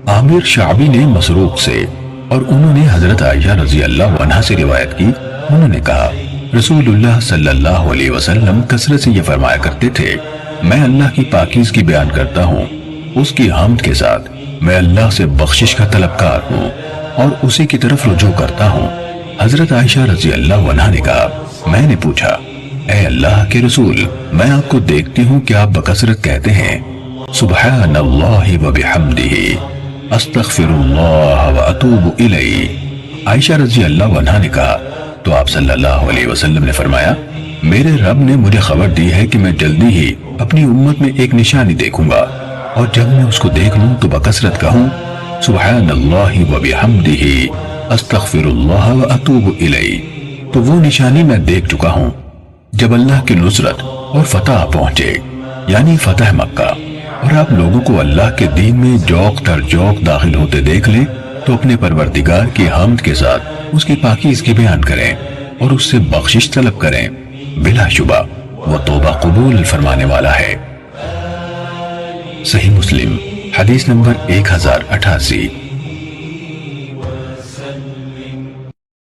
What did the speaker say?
عامر شعبی نے مسروق سے اور انہوں نے حضرت عائشہ رضی اللہ عنہا سے روایت کی، انہوں نے کہا رسول اللہ صلی اللہ علیہ وسلم کثرت سے یہ فرمایا کرتے تھے، میں اللہ کی پاکیزگی بیان کرتا ہوں، اس کی حمد کے ساتھ میں اللہ سے بخشش کا طلبکار ہوں اور اسی کی طرف رجوع کرتا ہوں۔ حضرت عائشہ رضی اللہ عنہا نے کہا، میں نے پوچھا اے اللہ کے رسول، میں آپ کو دیکھتی ہوں کہ آپ بکثرت کہتے ہیں سبحان اللہ و بحمدہ، استغفر اللہ و اتوب الیہ۔ عائشہ رضی اللہ عنہا نے کہا تو آپ صلی اللہ علیہ وسلم نے فرمایا، میرے رب نے مجھے خبر دی ہے کہ میں جلدی ہی اپنی امت میں ایک نشانی دیکھوں گا، اور جب میں اس کو دیکھ لوں تو بکثرت کہوں سبحان اللہ و بحمدہ، استغفر اللہ و اتوب الیہ۔ تو وہ نشانی میں دیکھ چکا ہوں جب اللہ کی نصرت اور فتح پہنچے، یعنی فتح مکہ، اور آپ لوگوں کو اللہ کے دین میں جوق در جوق داخل ہوتے دیکھ لیں تو اپنے پروردگار کی حمد کے ساتھ اس کی پاکیزگی بیان کریں اور اس سے بخشش طلب کریں، بلا شبہ وہ توبہ قبول فرمانے والا ہے۔ صحیح مسلم حدیث نمبر 1088۔